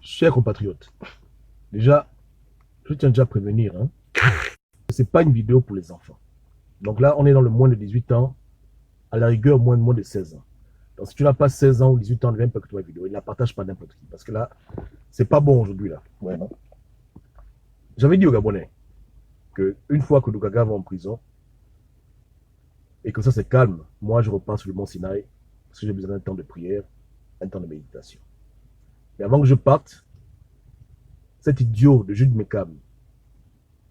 Chers compatriotes, déjà, je tiens déjà à prévenir, hein, c'est pas une vidéo pour les enfants. Donc là, on est dans le moins de 18 ans, à la rigueur, moins de 16 ans. Donc si tu n'as pas 16 ans ou 18 ans, ne viens pas écouter ma vidéo. Il ne la partage pas n'importe qui. Parce que là, c'est pas bon aujourd'hui, là. Ouais, non. J'avais dit aux Gabonais qu'une fois que Dougaga va en prison, et que ça c'est calme, moi je repars sur le mont Sinaï, parce que j'ai besoin d'un temps de prière, un temps de méditation. Mais avant que je parte, cet idiot de Jude Mekam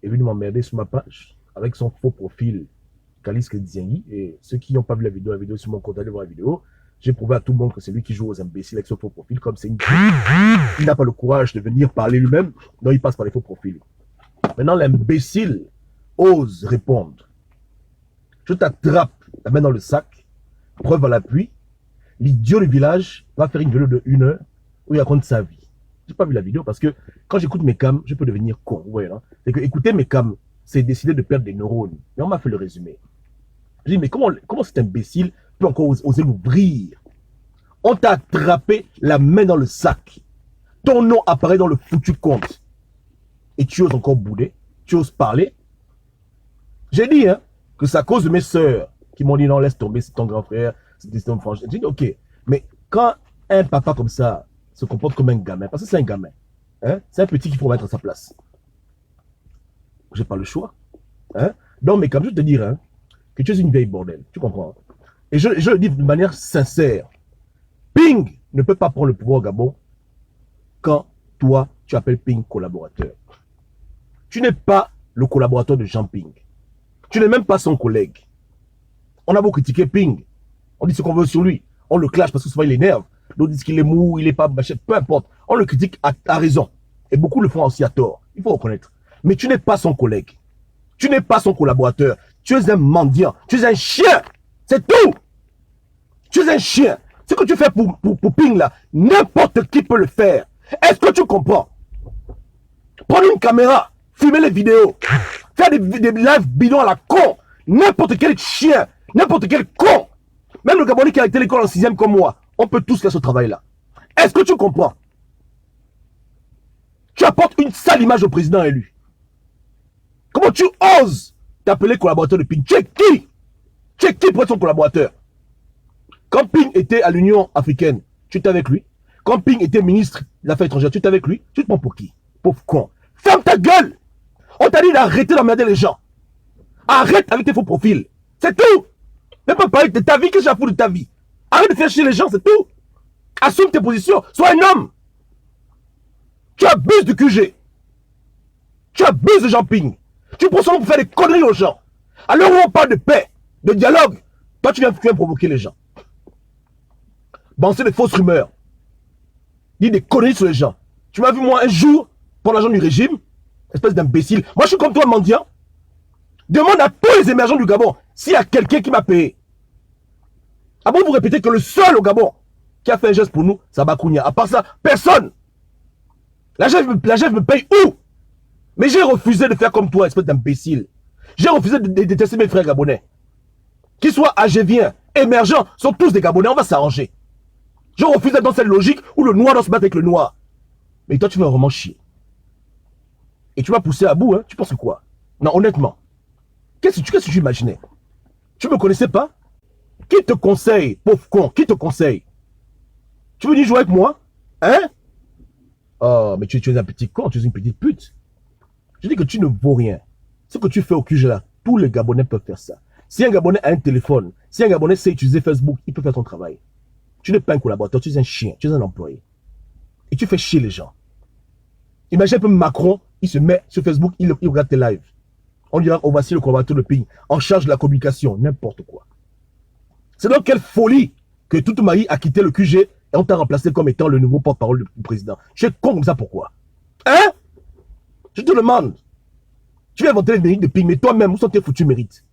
est venu m'emmerder sur ma page avec son faux profil Kaliske Diengui. Et ceux qui n'ont pas vu la vidéo sur mon compte, allez voir la vidéo. J'ai prouvé à tout le monde que c'est lui qui joue aux imbéciles avec son faux profil. Comme c'est une... Il n'a pas le courage de venir parler lui-même, donc il passe par les faux profils. Maintenant, l'imbécile ose répondre. Je t'attrape la main dans le sac, preuve à l'appui. L'idiot du village va faire une vidéo de 1 heure où il raconte sa vie. J'ai pas vu la vidéo parce que quand j'écoute mes cams, je peux devenir con. Ouais, hein? C'est que écouter mes cams, c'est décider de perdre des neurones. Mais on m'a fait le résumé. Je dis, mais comment cet imbécile peut encore oser l'ouvrir? On t'a attrapé la main dans le sac. Ton nom apparaît dans le foutu compte. Et tu oses encore bouder? Tu oses parler? J'ai dit, hein, que c'est à cause de mes sœurs qui m'ont dit, non, laisse tomber, c'est ton grand frère, c'est ton frangin. J'ai dit, ok. Mais quand un papa comme ça se comporte comme un gamin, parce que c'est un gamin, hein, c'est un petit qu'il faut mettre à sa place. J'ai pas le choix. Hein? Donc, mais comme je te dire, hein, que tu es une vieille bordel, tu comprends? Et je le dis de manière sincère. Ping ne peut pas prendre le pouvoir au Gabon quand toi, tu appelles Ping collaborateur. Tu n'es pas le collaborateur de Jean Ping. Tu n'es même pas son collègue. On a beau critiquer Ping. On dit ce qu'on veut sur lui. On le clash parce que souvent il énerve. D'autres disent qu'il est mou, il est pas machin, peu importe. On le critique à raison. Et beaucoup le font aussi à tort. Il faut reconnaître. Mais tu n'es pas son collègue. Tu n'es pas son collaborateur. Tu es un mendiant. Tu es un chien. C'est tout. Tu es un chien. Ce que tu fais pour Ping là, n'importe qui peut le faire. Est-ce que tu comprends? Prendre une caméra, filmer les vidéos, faire des lives bidons à la con. N'importe quel chien, n'importe quel con. Même le Gabonais qui a été à l'école en 6e comme moi, on peut tous faire ce travail-là. Est-ce que tu comprends? Tu apportes une sale image au président élu. Comment tu oses t'appeler collaborateur de Ping? Tu es qui? Tu es qui pour être son collaborateur? Quand Ping était à l'Union africaine, tu étais avec lui. Quand Ping était ministre des Affaires étrangères, tu étais avec lui. Tu te prends pour qui? Pauvre con. Ferme ta gueule! On t'a dit d'arrêter d'emmerder les gens. Arrête avec tes faux profils. C'est tout. Même pas parler de ta vie, qu'est-ce que j'ai à foutre de ta vie? Arrête de faire chier les gens, c'est tout. Assume tes positions. Sois un homme. Tu abuses du QG. Tu abuses de Jean Ping. Tu prends son nom pour faire des conneries aux gens. À l'heure où on parle de paix, de dialogue, toi tu viens provoquer les gens. Balancer des fausses rumeurs. Dire des conneries sur les gens. Tu m'as vu moi un jour, pour l'argent du régime, espèce d'imbécile. Moi je suis comme toi mendiant. Demande à tous les émergents du Gabon s'il y a quelqu'un qui m'a payé. Ah bon, vous répétez que le seul au Gabon qui a fait un geste pour nous, c'est Bakounia. À part ça, personne. La chef me paye où? Mais j'ai refusé de faire comme toi, espèce d'imbécile. J'ai refusé de détester mes frères gabonais. Qu'ils soient agéviens, émergents, sont tous des Gabonais, on va s'arranger. Je refuse d'être dans cette logique où le noir doit se battre avec le noir. Mais toi, tu vas vraiment chier. Et tu vas pousser à bout, hein? Tu penses que quoi? Non, honnêtement. Qu'est-ce que tu imaginais? Tu me connaissais pas? Qui te conseille, pauvre con? Qui te conseille? Tu veux venir jouer avec moi? Hein? Oh, mais tu es un petit con, tu es une petite pute. Je dis que tu ne vaux rien. Ce que tu fais au QG là, tous les Gabonais peuvent faire ça. Si un Gabonais a un téléphone, si un Gabonais sait utiliser Facebook, il peut faire ton travail. Tu n'es pas un collaborateur, tu es un chien, tu es un employé. Et tu fais chier les gens. Imagine un peu Macron, il se met sur Facebook, il regarde tes lives. On dira, oh voici le collaborateur de Ping, en charge de la communication, n'importe quoi. C'est donc quelle folie que toute Marie a quitté le QG et on t'a remplacé comme étant le nouveau porte-parole du président. Tu es con comme ça, pourquoi? Hein? Je te demande. Tu viens inventer les mérites de Ping, mais toi-même, où sont tes foutus mérites?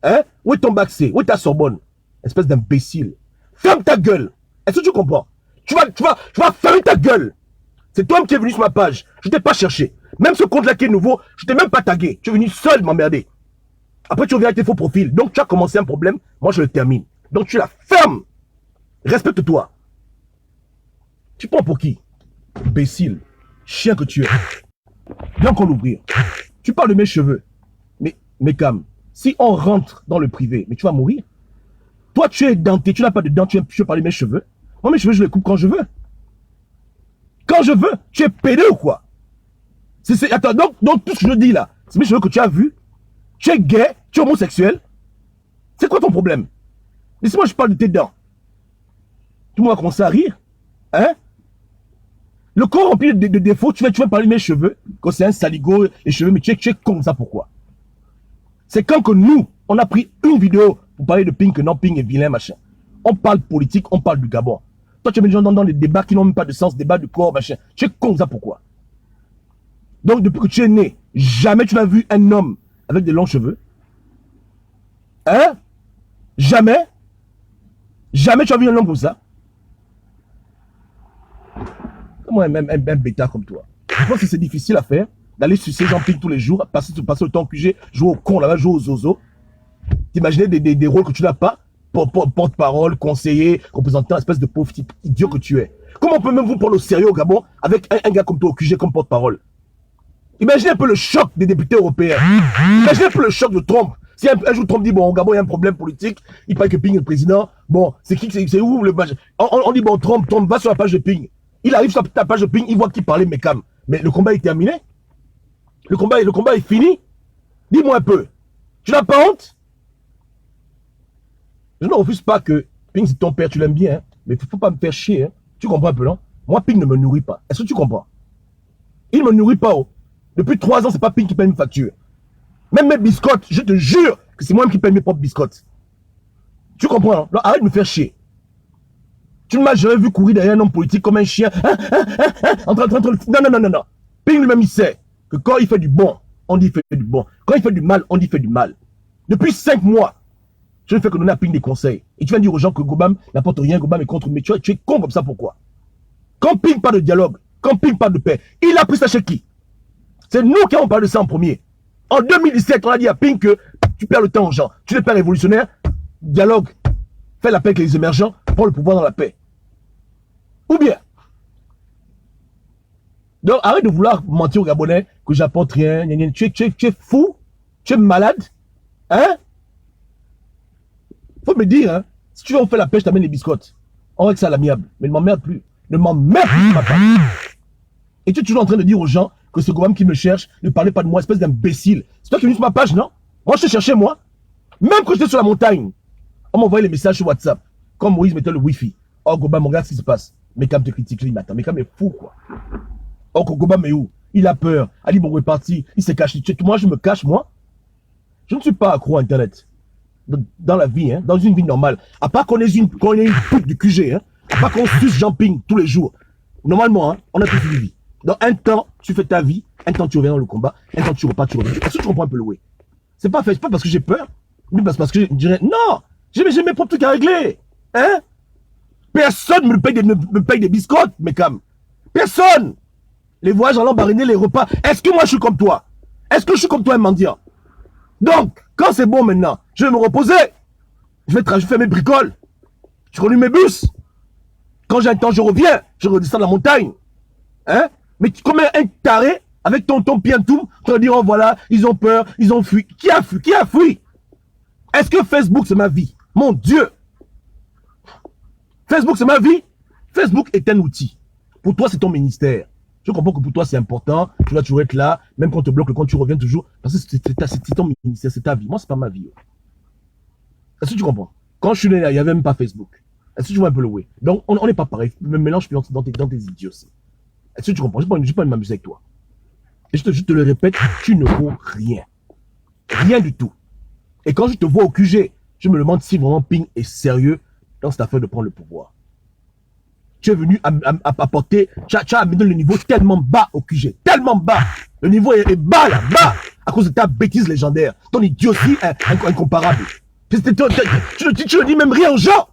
Hein? Où est ton bac C? Où est ta Sorbonne? Espèce d'imbécile. Ferme ta gueule. Est-ce que tu comprends? Tu vas fermer ta gueule. C'est toi qui es venu sur ma page. Je t'ai pas cherché. Même ce compte-là qui est nouveau, je t'ai même pas tagué. Tu es venu seul m'emmerder. Après, tu reviens avec tes faux profils. Donc, tu as commencé un problème. Moi, je le termine. Donc, tu la fermes. Respecte-toi. Tu prends pour qui? Imbécile. Chien que tu es. Viens qu'on l'ouvrir. Tu parles de mes cheveux. Mais Cam, si on rentre dans le privé, mais tu vas mourir. Toi, tu es denté, tu n'as pas de dents, tu veux parler de mes cheveux. Moi, mes cheveux, je les coupe quand je veux. Quand je veux. Tu es pédé ou quoi? Attends, donc tout ce que je dis là, c'est mes cheveux que tu as vus. Tu es gay, tu es homosexuel. C'est quoi ton problème? Laisse-moi, je parle de tes dents. Tout le monde va commencer à rire. Hein? Le corps rempli de défauts, tu vas parler de mes cheveux. Quand c'est un saligo, les cheveux, mais tu es comme ça, pourquoi? C'est quand que nous, on a pris une vidéo pour parler de Ping, que non, Ping est vilain, machin. On parle politique, on parle du Gabon. Toi, tu mets des gens dans des débats qui n'ont même pas de sens, débat de corps, machin. Tu es comme ça, pourquoi? Donc, depuis que tu es né, jamais tu n'as vu un homme avec des longs cheveux. Hein? Jamais? Jamais tu as vu un homme comme ça? Comment un bêta comme toi? Je pense que c'est difficile à faire, d'aller sucer Jean-Ping tous les jours, passer le temps au QG, jouer au con là-bas, jouer aux zozo. T'imaginer des rôles que tu n'as pas? Porte-parole, conseiller, représentant, espèce de pauvre type idiot que tu es. Comment on peut même vous prendre au sérieux au Gabon avec un gars comme toi au QG comme porte-parole? Imaginez un peu le choc des députés européens. Imaginez un peu le choc de Trump. Si un jour Trump dit, bon, au Gabon, il y a un problème politique, il paraît que Ping est le président, bon, c'est où le page? On dit, bon, Trump va sur la page de Ping. Il arrive sur la page de Ping, il voit qui parlait Mekam. Mais le combat est terminé. Le combat est fini. Dis-moi un peu. Tu n'as pas honte? Je ne refuse pas que Ping, c'est ton père, tu l'aimes bien, hein, mais il ne faut pas me faire chier. Hein. Tu comprends un peu, non? Moi, Ping ne me nourrit pas. Est-ce que tu comprends? Il ne me nourrit pas. Oh. Depuis 3 ans, c'est pas Ping qui paye mes factures. Même mes biscottes, je te jure que c'est moi-même qui paye mes propres biscottes. Tu comprends? Non, arrête de me faire chier. Tu ne m'as jamais vu courir derrière un homme politique comme un chien. Non. Ping lui-même, il sait que quand il fait du bon, on dit il fait du bon. Quand il fait du mal, on dit il fait du mal. Depuis 5 mois, je ne fais que donner à Ping des conseils. Et tu viens dire aux gens que Gobam n'apporte rien, Gobam est contre. Mais tu es con comme ça, pourquoi? Quand Ping parle de dialogue, quand Ping parle de paix, il a pris ça chez qui? C'est nous qui avons parlé de ça en premier. En 2017, on a dit à Ping que tu perds le temps aux gens. Tu n'es pas révolutionnaire. Dialogue. Fais la paix avec les émergents. Prends le pouvoir dans la paix. Ou bien. Donc, arrête de vouloir mentir aux Gabonais que j'apporte rien. Tu es fou. Tu es malade. Hein? Faut me dire, hein. Si tu veux, on fait la paix, je t'amène les biscottes. On règle ça à l'amiable. Mais ne m'emmerde plus. Ne m'emmerde plus, ma femme. Et tu es toujours en train de dire aux gens que ce Gobam qui me cherche, ne parlez pas de moi, espèce d'imbécile. C'est toi qui es venu sur ma page, non? Moi, je te cherchais, moi. Même quand j'étais sur la montagne, on m'envoyait les messages sur WhatsApp. Quand Moïse mettait le Wi-Fi. Oh, Gobam, regarde ce qui se passe. Mekam te critique. Il m'attend. Mekam est fou, quoi. Oh, Gobam est où? Il a peur. Ali Bongo est parti. Il s'est caché. Moi, je me cache, moi. Je ne suis pas accro à Internet. Dans la vie, hein, dans une vie normale. À part qu'on ait une pute du QG, hein. À part qu'on suce Jean-Ping tous les jours. Normalement, hein, on a toute une vie. Dans un temps, tu fais ta vie, un temps tu reviens dans le combat, un temps tu repars, tu reviens. Est-ce que tu comprends un peu le way? C'est pas parce que j'ai peur, mais parce que je dirais, non, j'ai mes propres trucs à régler. Hein? Personne me paye des biscottes, Mekam. Personne. Les voyages en lambaréné, les repas. Est-ce que moi je suis comme toi? Est-ce que je suis comme toi un mendiant? Donc, quand c'est bon maintenant, je vais me reposer. Je vais faire mes bricoles. Je conduis mes bus. Quand j'ai un temps, je reviens. Je redescends la montagne. Hein? Mais comme un taré, avec ton piantoum, tu vas dire, oh voilà, ils ont peur, ils ont fui. Qui a fui? Qui a fui? Est-ce que Facebook, c'est ma vie? Mon Dieu! Facebook, c'est ma vie? Facebook est un outil. Pour toi, c'est ton ministère. Je comprends que pour toi, c'est important. Tu dois toujours être là, même quand on te bloque le compte, tu reviens toujours. Parce que c'est ton ministère, c'est ta vie. Moi, c'est pas ma vie. Est-ce que tu comprends? Quand je suis né là, il n'y avait même pas Facebook. Est-ce que tu vois un peu le way? Donc, on n'est pas pareil. Me mélange plus dans tes idiots aussi. Est-ce que tu comprends? Je n'ai pas de m'amuser avec toi. Et je te le répète, tu ne vaux rien. Rien du tout. Et quand je te vois au QG, je me demande si vraiment Ping est sérieux dans cette affaire de prendre le pouvoir. Tu es venu apporter, tu as amené le niveau tellement bas au QG. Tellement bas. Le niveau est bas là, bas. À cause de ta bêtise légendaire. Ton idiotie incomparable. Tu ne dis même rien aux gens.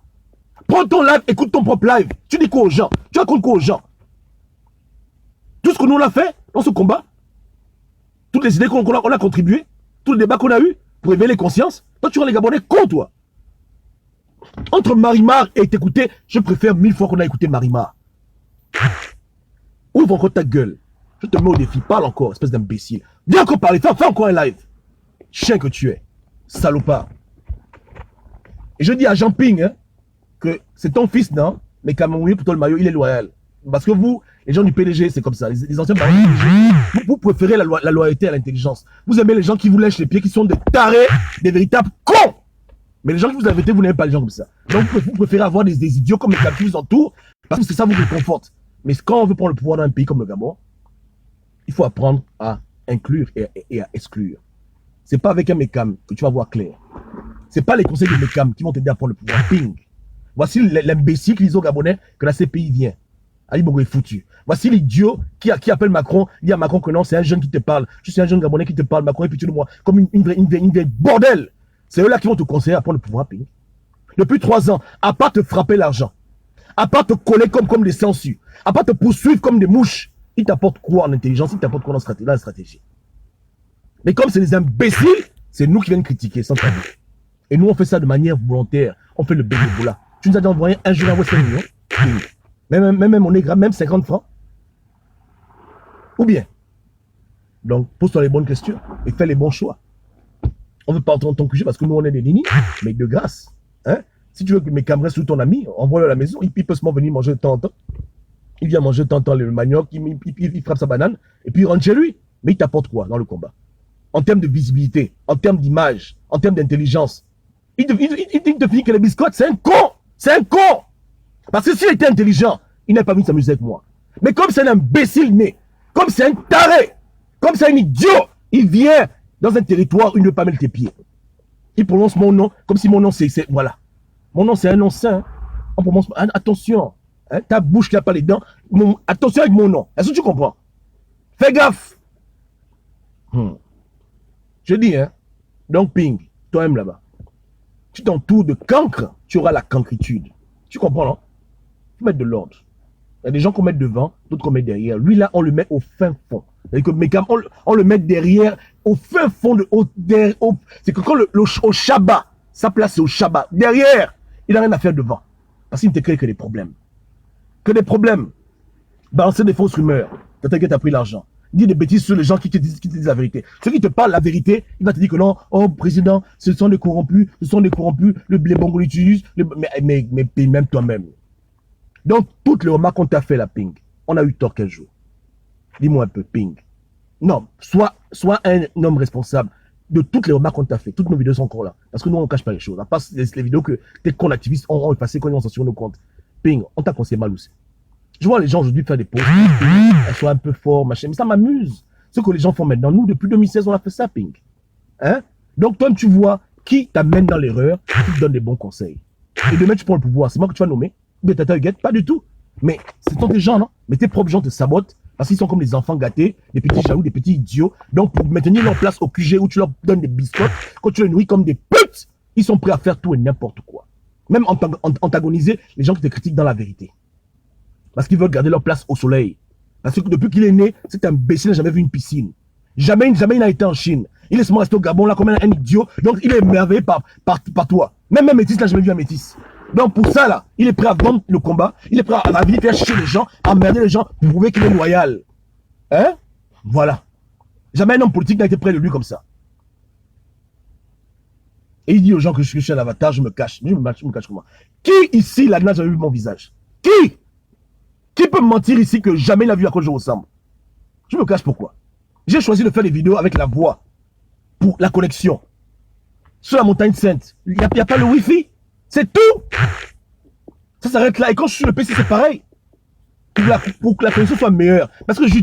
Prends ton live, écoute ton propre live. Tu dis quoi aux gens? Tu racontes quoi aux gens? Tout ce que nous on a fait dans ce combat, toutes les idées qu'on a contribué, tous les débats qu'on a eu pour éveiller les consciences, toi tu rends les Gabonais con, toi. Entre Marimar et t'écouter, je préfère 1000 fois qu'on a écouté Marimar. Ouvre encore ta gueule. Je te mets au défi. Parle encore, espèce d'imbécile. Viens encore parler. Fais encore un live. Chien que tu es. Salopard. Et je dis à Jean Ping hein, que c'est ton fils, non? Mais Camerounais, pour toi, le maillot, il est loyal. Parce que vous, les gens du PDG, c'est comme ça. Les anciens parents du PDG, vous préférez la loyauté à l'intelligence. Vous aimez les gens qui vous lèchent les pieds, qui sont des tarés, des véritables cons. Mais les gens qui vous invitent, vous n'aimez pas les gens comme ça. Donc vous préférez avoir des idiots comme les Camerounais qui vous entourent, parce que c'est ça vous réconforte. Mais quand on veut prendre le pouvoir dans un pays comme le Gabon, il faut apprendre à inclure et à exclure. C'est pas avec un mécam que tu vas voir clair. C'est pas les conseils de mécam qui vont t'aider à prendre le pouvoir. Ping. Voici l'imbécile qui dit aux Gabonais que la CPI vient. Ali Bongo est foutu. Voici l'idiot qui appelle Macron, il dit à Macron que non, c'est un jeune qui te parle. Je suis un jeune Gabonais qui te parle, Macron est pitié de moi. Comme une vieille bordel. C'est eux là qui vont te conseiller à prendre le pouvoir, Ping. Depuis 3 ans, à part te frapper l'argent, à part te coller comme des sangsues, à part te poursuivre comme des mouches, ils t'apportent quoi en intelligence, ils t'apportent quoi dans la stratégie. Mais comme c'est des imbéciles, c'est nous qui viennent critiquer sans tabou. Et nous, on fait ça de manière volontaire. On fait le bénévolat. Tu nous as envoyé un jour à 5 millions. Même on est grave, même 50 francs. Ou bien. Donc, pose-toi les bonnes questions et fais les bons choix. On veut pas entendre ton QG parce que nous, on est des ninis, mais de grâce. Hein? Si tu veux que mes camarades sous ton ami, envoie-le à la maison, il peut seulement venir manger de temps en temps. Il vient manger de temps en temps le manioc, il frappe sa banane, et puis il rentre chez lui. Mais il t'apporte quoi dans le combat? En termes de visibilité, en termes d'image, en termes d'intelligence. Il te dit que les biscottes, c'est un con! C'est un con! Parce que s'il était intelligent, il n'aurait pas venu s'amuser avec moi. Mais comme c'est un imbécile né, comme c'est un taré, comme c'est un idiot, il vient dans un territoire où il ne veut pas mettre tes pieds. Il prononce mon nom comme si mon nom c'est voilà. Mon nom c'est un nom sain. On prononce, attention, hein, ta bouche qui n'a pas les dents. Attention avec mon nom. Est-ce que tu comprends? Fais gaffe. Je dis, hein. Donc, Ping, toi-même là-bas, tu t'entoures de cancre, tu auras la cancritude. Tu comprends, non? Il faut mettre de l'ordre. Il y a des gens qu'on met devant, d'autres qu'on met derrière. Lui, là, on le met au fin fond. C'est que Mekam, on le met derrière, au fin fond de c'est que quand au Shabbat, sa place c'est au Shabbat. Derrière, il n'a rien à faire devant. Parce qu'il ne te crée que des problèmes. Que des problèmes. Balancer des fausses rumeurs. T'inquiète, t'as pris l'argent. Dis des bêtises sur les gens qui te disent la vérité. Ceux qui te parlent la vérité, il va te dire que non, oh président, ce sont des corrompus, les Bongos l'utilisent, mais même toi-même. Donc, toutes les remarques qu'on t'a fait, la Ping, on a eu tort quel jour? Dis-moi un peu, Ping. Non, sois un homme responsable de toutes les remarques qu'on t'a fait. Toutes nos vidéos sont encore là. Parce que nous, on ne cache pas les choses. À part les vidéos que tes comptes activistes ont effacées quand ils ont censuré nos comptes. Ping, on t'a conseillé mal aussi. Je vois les gens aujourd'hui faire des posts, elles sont un peu forts, machin, mais ça m'amuse. Ce que les gens font maintenant, nous, depuis 2016, on a fait ça, Ping. Hein? Donc, toi, tu vois qui t'amène dans l'erreur, qui te donne des bons conseils. Et demain, tu prends le pouvoir. C'est moi que tu vas nommer. Mais pas du tout. Mais ce sont des gens, non? Mais tes propres gens te sabotent parce qu'ils sont comme des enfants gâtés, des petits jaloux, des petits idiots. Donc, pour maintenir leur place au QG où tu leur donnes des biscottes, quand tu les nourris comme des putes, ils sont prêts à faire tout et n'importe quoi. Même antagoniser les gens qui te critiquent dans la vérité. Parce qu'ils veulent garder leur place au soleil. Parce que depuis qu'il est né, cet imbécile n'a jamais vu une piscine. Jamais il n'a été en Chine. Il est seulement resté au Gabon là comme un idiot. Donc, il est émerveillé par toi. Même un métis n'a jamais vu un métis. Donc pour ça là, il est prêt à vendre le combat, il est prêt à venir faire chier les gens, à emmerder les gens pour prouver qu'il est loyal. Hein? Voilà. Jamais un homme politique n'a été près de lui comme ça. Et il dit aux gens que je suis un avatar, je me cache. Je me cache comment? Qui ici là n'a jamais vu mon visage? Qui peut me mentir ici que jamais il a vu à quoi je ressemble? Je me cache pourquoi? J'ai choisi de faire des vidéos avec la voix pour la connexion. Sur la montagne sainte, il n'y a pas le wifi. C'est tout. Ça s'arrête là. Et quand je suis sur le PC, c'est pareil. Pour que la connexion soit meilleure. Parce que je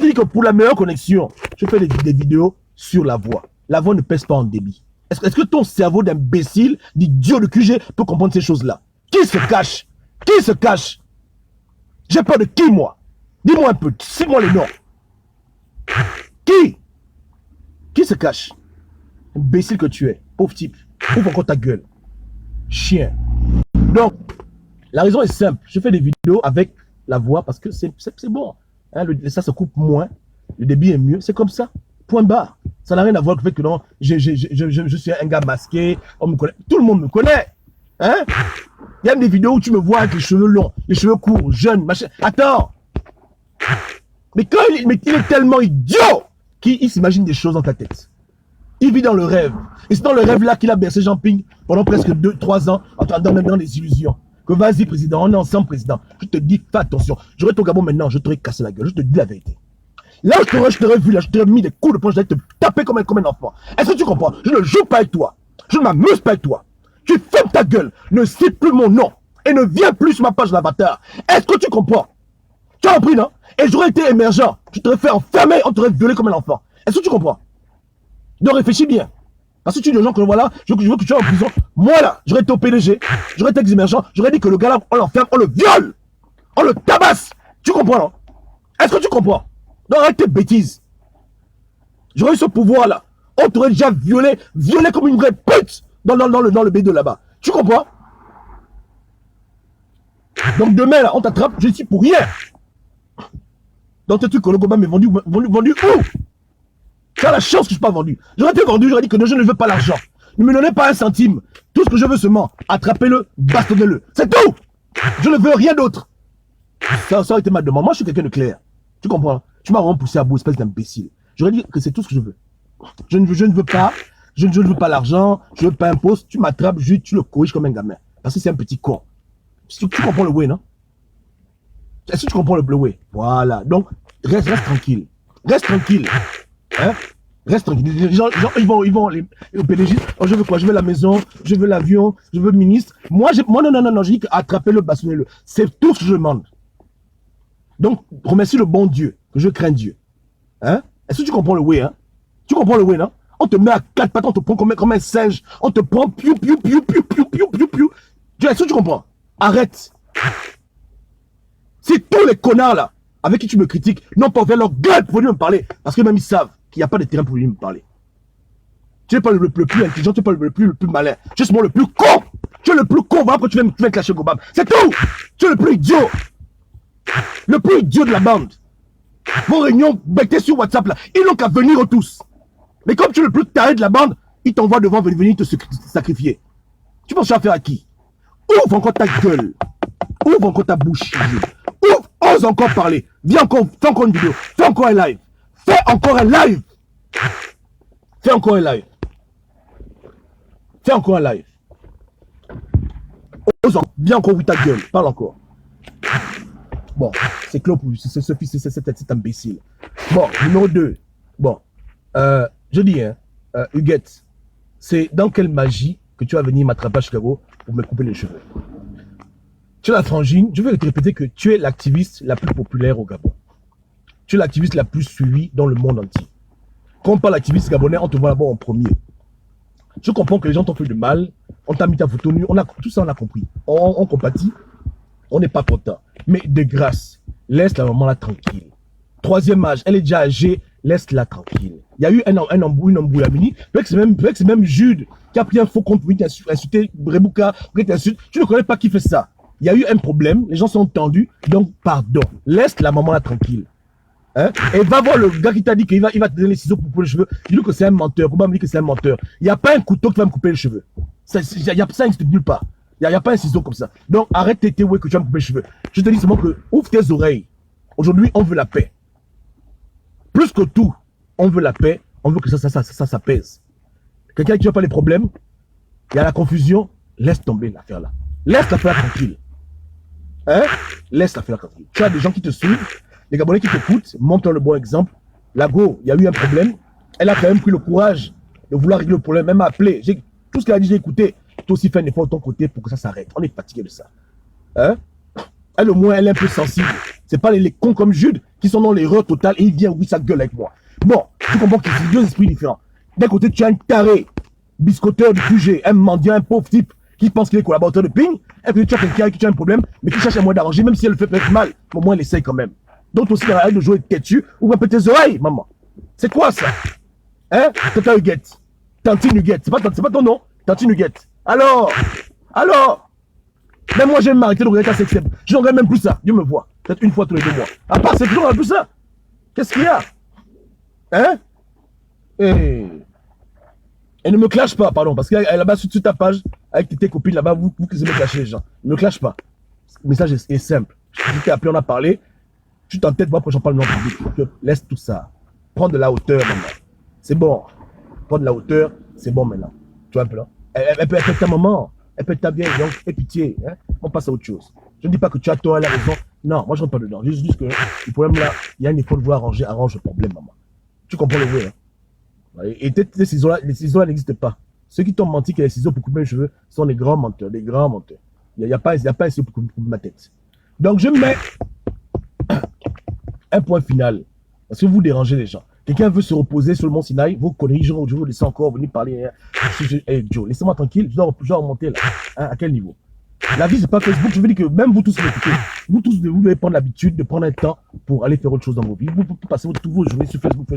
dis que pour la meilleure connexion, je fais des vidéos sur la voix. La voix ne pèse pas en débit. Est-ce que ton cerveau d'imbécile, d'idiot de QG peut comprendre ces choses-là? Qui se cache? Qui se cache? J'ai peur de qui, moi? Dis-moi un peu. Cite-moi les noms. Qui se cache? Imbécile que tu es. Pauvre type. Ouvre encore ta gueule. Chien. Donc, la raison est simple. Je fais des vidéos avec la voix parce que c'est bon. Hein, ça se coupe moins. Le débit est mieux. C'est comme ça. Point barre. Ça n'a rien à voir avec le fait que non, je suis un gars masqué. On me connaît. Tout le monde me connaît. Hein? Il y a des vidéos où tu me vois avec les cheveux longs, les cheveux courts, jeunes, machin. Attends. Mais il est tellement idiot qu'il s'imagine des choses dans ta tête. Il vit dans le rêve. Et c'est dans le rêve là qu'il a bercé Jean-Ping pendant presque 2-3 ans, en train d'en des illusions. Que vas-y, président, on est ensemble, président. Je te dis, fais attention. J'aurais ton Gabon maintenant, je t'aurais cassé la gueule. Je te dis la vérité. Là, je t'aurais vu, là, je t'aurais mis des coups de poing, je t'aurais te taper comme un enfant. Est-ce que tu comprends? Je ne joue pas avec toi. Je ne m'amuse pas avec toi. Tu fermes ta gueule. Ne cite plus mon nom. Et ne viens plus sur ma page d'avatar. Est-ce que tu comprends? Tu as compris, non? Et j'aurais été émergent. Je t'aurais fait enfermer, on t'aurait violé comme un enfant. Est-ce que tu comprends? Donc réfléchis bien. Parce que tu dis aux gens que voilà, je veux que tu sois en prison. Moi là, j'aurais été au PDG, j'aurais été ex-émergent, j'aurais dit que le gars là, on l'enferme, on le viole, on le tabasse. Tu comprends, non? Est-ce que tu comprends? Non, arrête tes bêtises. J'aurais eu ce pouvoir là. On t'aurait déjà violé comme une vraie pute dans le B2 là-bas. Tu comprends? Donc demain là, on t'attrape, je suis pour rien. Dans tes trucs que le Goba m'est vendu où? Tu as la chance que je ne suis pas vendu. J'aurais été vendu, j'aurais dit que je ne veux pas l'argent. Ne me donnez pas un centime. Tout ce que je veux seulement, attrapez-le, bastonnez-le. C'est tout. Je ne veux rien d'autre. Ça aurait été ma demande. Moi, je suis quelqu'un de clair. Tu comprends? Tu m'as vraiment poussé à bout, espèce d'imbécile. J'aurais dit que c'est tout ce que je veux. Je ne veux pas l'argent, je ne veux pas un poste. Tu m'attrapes, tu le corriges comme un gamin. Parce que c'est un petit con. Tu comprends le way, non? Est-ce que tu comprends le way? Voilà. Donc, reste tranquille. Reste tranquille. Hein? Reste tranquille. Les gens, ils vont au PDG. Oh, je veux quoi? Je veux la maison, je veux l'avion, je veux le ministre. Moi, non. Je dis attrapez-le, bastonnez-le. C'est tout ce que je demande. Donc, remercie le bon Dieu, que je crains Dieu. Hein? Est-ce que tu comprends le way, hein? Tu comprends le way, non? On te met à 4 pattes, on te prend comme un singe. On te prend piou. Est-ce que tu comprends? Arrête. C'est tous les connards là, avec qui tu me critiques, n'ont pas ouvert leur gueule pour venir me parler. Parce que même ils savent qu'il n'y a pas de terrain pour venir me parler. Tu n'es pas le plus intelligent, tu n'es pas le plus malin. Tu es seulement le plus con. Tu es le plus con. Voilà pourquoi tu viens clasher Gobam. C'est tout. Tu es le plus idiot. Le plus idiot de la bande. Vos réunions bectées sur WhatsApp là, ils n'ont qu'à venir tous. Mais comme tu es le plus taré de la bande, ils t'envoient devant venir te sacrifier. Tu penses faire à qui? Ouvre encore ta gueule. Ouvre encore ta bouche. Ouvre, ose encore parler. Viens encore, fais encore une vidéo. Fais encore un live. Fais encore un live. Fais encore un live. Fais encore un live. Ose, viens encore ouvrir ta gueule. Parle encore. Bon, c'est clos pour cet imbécile. Bon, numéro 2. Bon, je dis, hein, Huguette, c'est dans quelle magie que tu vas venir m'attraper à Chicago pour me couper les cheveux? Tu es la frangine, je vais te répéter que tu es l'activiste la plus populaire au Gabon. Tu es l'activiste la plus suivie dans le monde entier. Quand on parle d'activiste gabonais, on te voit là-bas en premier. Je comprends que les gens t'ont fait du mal, on t'a mis ta photo nue, tout ça on a compris. On compatit, on n'est pas content. Mais de grâce, laisse la maman là tranquille. 3e âge, elle est déjà âgée, laisse-la tranquille. Il y a eu une embrouillamini, peut-être que c'est même Jude qui a pris un faux compte pour insulter Rebouka, tu ne connais pas qui fait ça. Il y a eu un problème, les gens sont tendus, donc pardon. Laisse la maman là tranquille. Hein? Et va voir le gars qui t'a dit qu'il va te donner les ciseaux pour couper les cheveux. Dis-lui que c'est un menteur. Pourquoi me dire que c'est un menteur? Il n'y a pas un couteau qui va me couper les cheveux. Ça n'existe nulle part. Il n'y a pas un ciseau comme ça. Donc arrête tes ouais que tu vas me couper les cheveux. Je te dis seulement que ouvre tes oreilles. Aujourd'hui, on veut la paix. Plus que tout, on veut la paix. On veut que ça pèse. Quelqu'un qui n'a pas les problèmes, il y a la confusion, laisse tomber l'affaire là. Laisse l'affaire tranquille. Hein? Laisse l'affaire tranquille. Tu as des gens qui te suivent, les Gabonais qui t'écoutent, montre le bon exemple. Lago, il y a eu un problème. Elle a quand même pris le courage de vouloir régler le problème, même appelé. Tout ce qu'elle a dit, j'ai écouté. Tu aussi fait un effort de ton côté pour que ça s'arrête. On est fatigué de ça. Hein? Elle, au moins, elle est un peu sensible. C'est pas les cons comme Jude qui sont dans l'erreur totale et il vient ouvrir sa gueule avec moi. Bon, tu comprends que c'est deux esprits différents. D'un côté, tu as un taré, biscoteur du QG, un mendiant, un pauvre type qui pense qu'il est collaborateur de Ping. Et puis tu as quelqu'un qui a un problème, mais qui cherche un moyen d'arranger, même si elle le fait peut-être mal. Au moins, elle essaye quand même. Donc, aussi, arrête de jouer têtu, ouvre un peu tes oreilles, maman. C'est quoi ça? Hein? Tata Huguette. Tantine Huguette. C'est pas ton nom? Tantine Huguette. Alors? Même moi, j'aime m'arrêter de regarder ta sexe. Je n'en regarde même plus ça. Dieu me voit. Peut-être une fois tous les 2 mois. À part, c'est toujours plus ça. Qu'est-ce qu'il y a? Hein? Et ne me clash pas, pardon, parce qu'elle là-bas sur ta page, avec tes copines là-bas, vous qui aimez clasher les gens. Ne me clash pas. Le message est simple. Je t'ai appelé, on a parlé. Tu t'entêtes, moi, après, j'en parle non public. Laisse tout ça. Prends de la hauteur maintenant. C'est bon. Prends de la hauteur, c'est bon maintenant. Tu vois un peu là. Elle peut être ta maman, elle peut être ta vieille, donc aie pitié. Hein? On passe à autre chose. Je ne dis pas que tu as tort, elle a raison. Non, moi je ne rentre pas dedans. Je dis que le problème là, il y a un effort de vouloir arrange le problème, maman. Tu comprends le way, hein? Et les ciseaux-là n'existent pas. Ceux qui t'ont menti que les ciseaux pour couper les cheveux sont des grands menteurs, des grands menteurs. Il n'y a pas un ciseau pour couper ma tête. Donc je mets un point final. Parce que vous dérangez les gens. Quelqu'un veut se reposer sur le mont Sinaï, vos conneries, je vous laisse encore venir parler. Hey, Joe, laissez-moi tranquille, je dois remonter là. Hein, à quel niveau? La vie, c'est pas Facebook. Je veux dire que même vous tous, vous devez prendre l'habitude de prendre un temps pour aller faire autre chose dans vos vies. Vous passez toutes vos journées sur Facebook.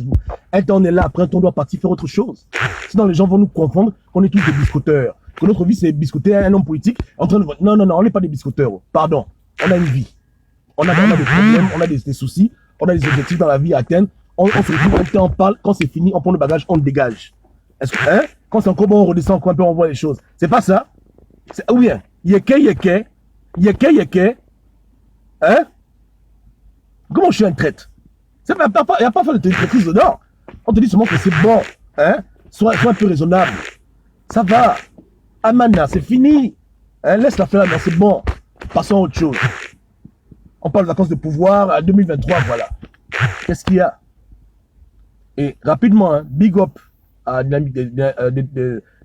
Un temps, on est là, après un temps, on doit partir faire autre chose. Sinon, les gens vont nous confondre qu'on est tous des biscotteurs. Que notre vie, c'est biscotter un homme politique en train de... Non, on n'est pas des biscotteurs. Pardon. On a une vie. On a des problèmes, on a des soucis, on a des objectifs dans la vie à atteindre. On se retrouve un temps, on parle, quand c'est fini, on prend le bagage, on le dégage. Est-ce que, hein? Quand c'est encore bon, on redescend encore un peu, on voit les choses. C'est pas ça? Ou bien, yeke, hein? Comment je suis un traître? Il n'y a pas fait de traîtrise dedans. On te dit seulement que c'est bon, hein? Sois un peu raisonnable. Ça va. Amana, c'est fini. Hein? Laisse la faire là, c'est bon. Passons à autre chose. On parle de vacances de pouvoir à 2023, voilà. Qu'est-ce qu'il y a? Et rapidement, hein, big up à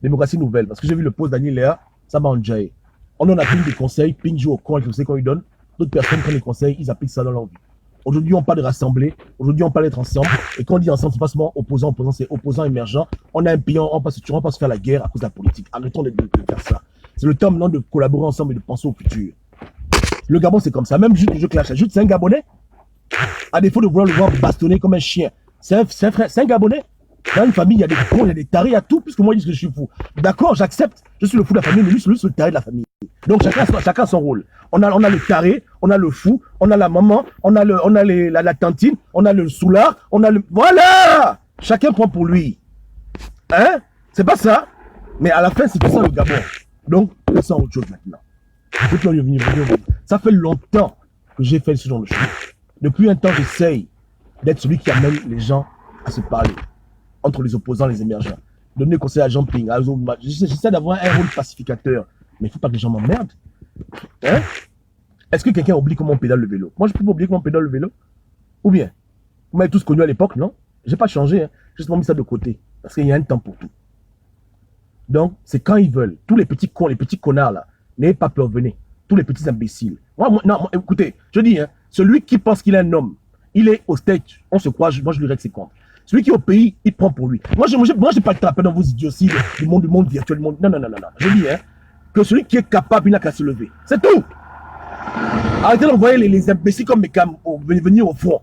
Démocratie Nouvelle, parce que j'ai vu le post Daniel Léa, ça m'a enjaillé. On en a pris des conseils, ping joue au con, je sais qu'on lui donne. D'autres personnes prennent les conseils, ils appliquent ça dans leur vie. Aujourd'hui, on parle de rassembler, aujourd'hui, on parle d'être ensemble. Et quand on dit ensemble, c'est pas seulement opposant, c'est opposant émergent. On a un pays, on passe se faire la guerre à cause de la politique. Arrêtons de faire ça. C'est le temps maintenant de collaborer ensemble et de penser au futur. Le Gabon, c'est comme ça. Même Jude, je clash. Jude, c'est un Gabonais. À défaut de vouloir le voir bastonner comme un chien. C'est un Gabonais. Dans une famille, il y a des cons, il y a des tarés, il y a tout, puisque moi, ils disent que je suis fou. D'accord, j'accepte. Je suis le fou de la famille, mais lui, c'est le taré de la famille. Donc, chacun a son rôle. On a le taré, on a le fou, on a la maman, on a la tantine, on a le soulard, on a le... Voilà! Chacun prend pour lui. Hein? C'est pas ça. Mais à la fin, c'est tout ça le Gabon. Donc, passons à autre chose maintenant. Ça fait longtemps que j'ai fait ce genre de choses. Depuis un temps, j'essaye d'être celui qui amène les gens à se parler entre les opposants, les émergents. Donner conseil à Jean-Ping, à Zoma. J'essaie d'avoir un rôle pacificateur. Mais il ne faut pas que les gens m'emmerdent. Hein? Est-ce que quelqu'un oublie comment on pédale le vélo? Moi, je peux pas oublier comment on pédale le vélo. Ou bien, vous m'avez tous connu à l'époque, non? Je n'ai pas changé. Hein. J'ai juste mis ça de côté. Parce qu'il y a un temps pour tout. Donc, c'est quand ils veulent. Tous les petits cons, les petits connards là. N'ayez pas peur, venez. Tous les petits imbéciles. Non, écoutez, je dis, hein, celui qui pense qu'il est un homme, il est au stage, on se croit, moi je lui règle ses comptes. Celui qui est au pays, il prend pour lui. Moi, j'ai pas le temps dans vos idioties du monde virtuel. Non. Je dis, hein, que celui qui est capable, il n'a qu'à se lever. C'est tout. Arrêtez d'envoyer les imbéciles comme Mekam venir au front.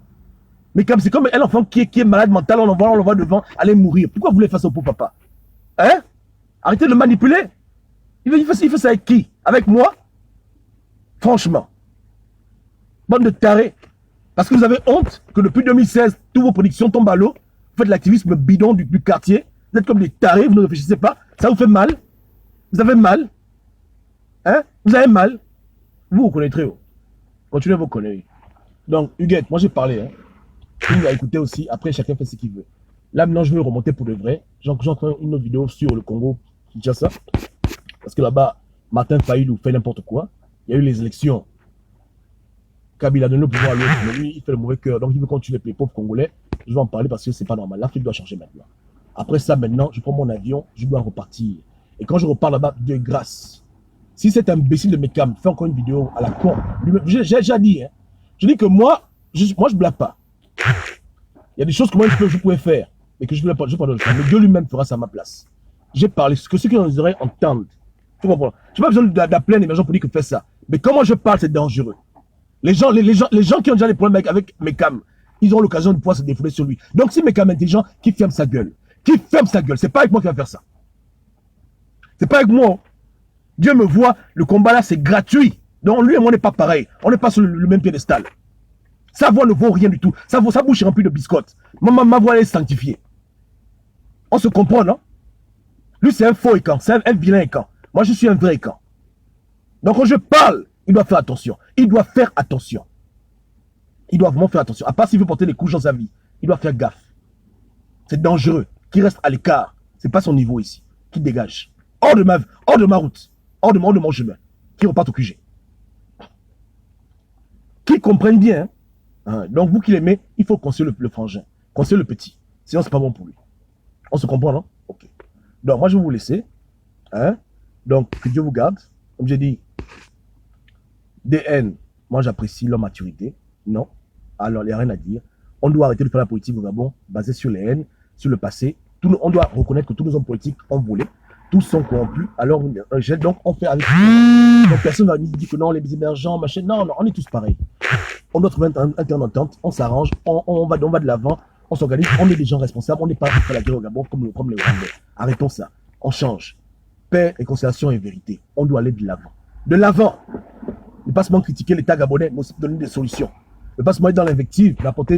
Mekam, c'est comme un enfant qui est malade mental, on l'envoie devant, aller mourir. Pourquoi vous voulez faire ça pour papa? Hein? Arrêtez de le manipuler. Il fait ça avec qui? Avec moi? Franchement. Bande de tarés. Parce que vous avez honte que depuis 2016, toutes vos prédictions tombent à l'eau. Vous faites de l'activisme bidon du quartier. Vous êtes comme des tarés, vous ne réfléchissez pas. Ça vous fait mal. Vous avez mal. Hein? Vous avez mal. Vous connaîtrez. Continuez vos conneries. Donc, Huguette, moi j'ai parlé. Hein. Il va écouter aussi. Après, chacun fait ce qu'il veut. Là, maintenant, je vais remonter pour de vrai. J'entends une autre vidéo sur le Congo. Kinshasa. Parce que là-bas, Martin Fayulu fait n'importe quoi. Il y a eu les élections. Kabila a donné le pouvoir à l'autre, mais lui, il fait le mauvais cœur. Donc, il veut continuer les pauvres Congolais. Je vais en parler parce que c'est pas normal. L'Afrique doit changer maintenant. Après ça, maintenant, je prends mon avion, je dois repartir. Et quand je repars là-bas, de grâce. Si cet imbécile de Mekam fait encore une vidéo à la con, j'ai déjà dit, hein. Je dis que moi, je blague pas. Il y a des choses que moi, je pouvais faire, mais que je ne vais pas le faire. Mais Dieu lui-même fera ça à ma place. J'ai parlé, ce que ceux qui en diraient entendent. Tu comprends? Je n'ai pas besoin d'appeler un émergent pour dire que fais ça. Mais comment je parle, c'est dangereux. Les gens qui ont déjà des problèmes avec Mekam, ils ont l'occasion de pouvoir se défouler sur lui. Donc si Mekam est intelligent, qui ferme sa gueule. Qui ferme sa gueule. C'est pas avec moi qui va faire ça. C'est pas avec moi. Dieu me voit, le combat là, c'est gratuit. Donc lui et moi, on n'est pas pareil. On n'est pas sur le même piédestal. Sa voix ne vaut rien du tout. Sa bouche est remplie de biscottes. Ma voix elle est sanctifiée. On se comprend, non? Lui, c'est un faux écan. C'est un vilain écan. Moi, je suis un vrai écan. Donc quand je parle, il doit faire attention. Il doit faire attention. Il doit vraiment faire attention. À part s'il veut porter les couches dans sa vie, il doit faire gaffe. C'est dangereux. Qu'il reste à l'écart. C'est pas son niveau ici. Qu'il dégage. Hors de ma route. Hors de mon chemin. Qu'il reparte au QG. Qu'il comprenne bien. Hein. Donc, vous qui l'aimez, il faut conseiller le frangin. Conseiller le petit. Sinon, c'est pas bon pour lui. On se comprend, non? Ok. Donc, moi, je vais vous laisser. Hein? Donc, que Dieu vous garde. Comme j'ai dit, DN, moi, j'apprécie leur maturité. Non. Alors, il n'y a rien à dire. On doit arrêter de faire la politique au Gabon basée sur les haines, sur le passé. On doit reconnaître que tous les hommes politiques ont volé. Tous sont corrompus. Alors, donc, on fait avec. Donc, personne ne va nous dire que non, les émergents, machin. Non, non, on est tous pareils. On doit trouver un terrain d'entente. On s'arrange. On va de l'avant. On s'organise. On est des gens responsables. On n'est pas à la guerre au Gabon comme les Rwandais. Arrêtons ça. On change. Paix, réconciliation et vérité. On doit aller de l'avant. De l'avant. Ne pas seulement critiquer l'État gabonais, mais aussi donner des solutions. Ne pas seulement être dans l'invective, mais apporter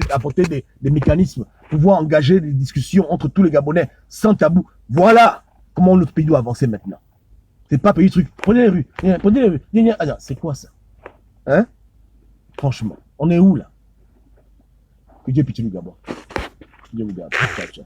des mécanismes, pouvoir engager des discussions entre tous les Gabonais sans tabou. Voilà comment notre pays doit avancer maintenant. C'est pas payer truc. Prenez les rues. C'est quoi ça? Hein? Franchement, on est où là? Que Dieu pitié le Gabon. Que Dieu vous garde. Ciao, ciao.